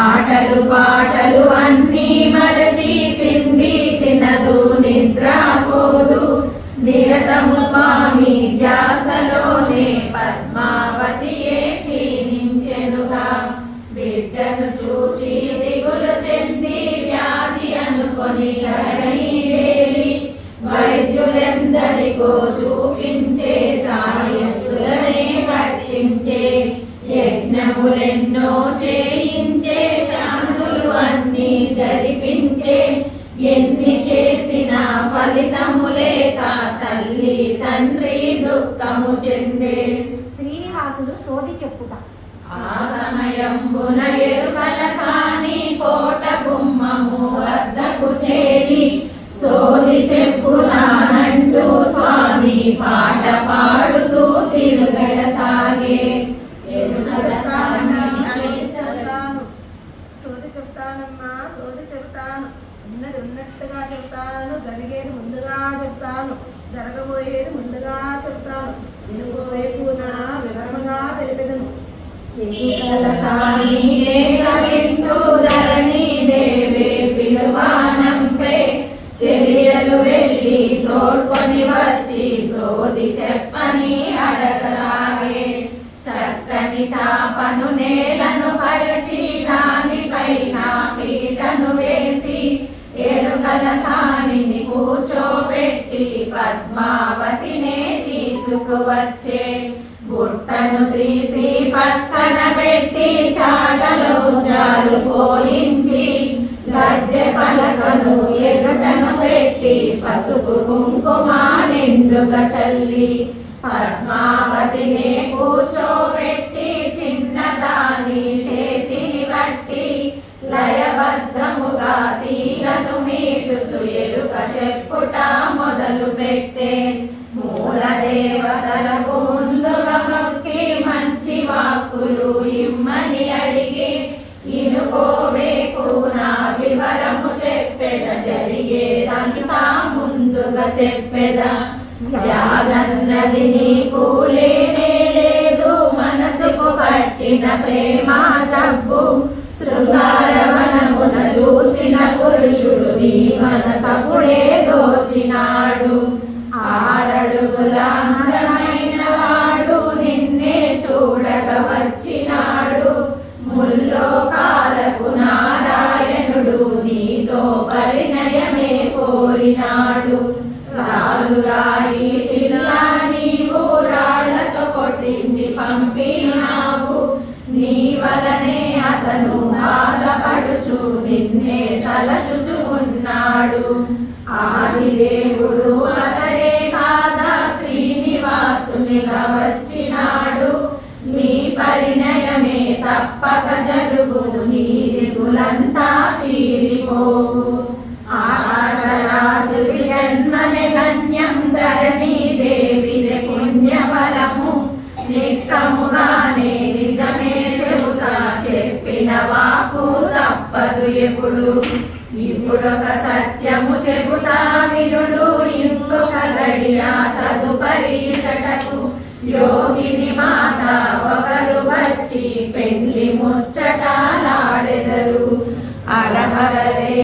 ఆటలు పాటలు అన్నీ మరచి తిండి తినదు నిద్రపోదు నిరతము స్వామి ధ్యాసలోనే పద్మావతియే క్షీణించెనుగా. బిడ్డను చూసి దిగులు చెంది వ్యాధి అనుకొని ధరణిదేవి వైద్యులెందరికో చూపించే తాయెత్తులనే కట్టించే యజ్ఞములెన్నో చేయించే శాంతులు అన్నీ జరిపించే ఎన్ని చేసిన ఫలితము లేక తల్లి తండ్రి దుఃఖము చెందే. శ్రీనివాసుడు సోది చెప్పుట. ఆ సమయంబున ఎరుకల సాని కోట గుమ్మము వద్దకు చేరి సోది చెప్పునానంటూ స్వామి పాట పాడుతూ తిరుగడసాగే. సోది చెప్తానమ్మా, సోది చెప్తాను. ఉన్నది ఉన్నట్టుగా చెప్తాను, జరిగేది ముందుగా చెప్తాను, జరగబోయేది ముందుగా చెప్తాను. వినుకోవైపున వివరంగా తెలిపెదను. ఎరుకల సాని లేక వింటూ ధరణిదేవి పిలువానంపే చెరియలు వెళ్ళి తోడ్కొని వచ్చి సోది చెప్పని అడగసాగే. చక్కని చాపను నేలను పరిచి దానిపైన పీటను వేసి ఎరుకల సానిని కూర్చోబెట్టి పద్మావతినే తీసుకువచ్చే. బుట్టను తీసి పక్కన పెట్టి చాటలో చాలు పోయించి గద్దె పలకను ఎదుటను పెట్టి పసుపు కుంకుమ నిండుగా చల్లి పద్మావతినే కూర్చోబెట్టి చిన్నదాని చేతిని బట్టి లయబద్ధముగా తీగను మీటుతూ ఎరుక చెప్పుట మొదలు పెట్టే. మూల దేవతలకు ముందుగా మొక్కి మంచి వాక్కులు ఇమ్మని అడిగి ఇనుకోవేకు నా వివరము చెప్పెద జరిగేదంతా ముందుగా చెప్పెద. వ్యాధన్నది నీకు లేనే లేదు మనసుకు పట్టిన ప్రేమ జబ్బు శృంగారవనమున చూసిన పురుషుడు నీ మనసపుడే దోచినాడు. 6 అడుగుల అందమైన వాడు నిన్నే చూడగ వచ్చినాడు. ముల్లోకాలకు నారాయణుడు నీతో పరిణయమే కోరినాడు. రాలురాయి ఇలా నీవు రాళ్లతో కొట్టించి పంపినావు. నీ వలనే అతను బాధపడుచు నిన్నే తలచుచు ఉన్నాడు. ఆదిదేవుడు అతడే కాదా శ్రీనివాసునిగా వచ్చినాడు. నీ పరిణయమే తప్పక జరుగు నీ దిగులంతా తీరిపోవు. ఆకాశరాజుకి జన్మమే ధన్యం ధరణిదేవిదే పుణ్యఫలము. నిక్కముగానే నిజమే చెబుతా చెప్పిన వాకు తప్పదు ఎప్పుడు. ఇప్పుడొక సత్యము చెబుతా వినుడు ఇంకొక గడియ తదుపరి చటకు. యోగిని మాత ఒకరు వచ్చి పెళ్లి ముచ్చటాలాడెదరు. అరమరలే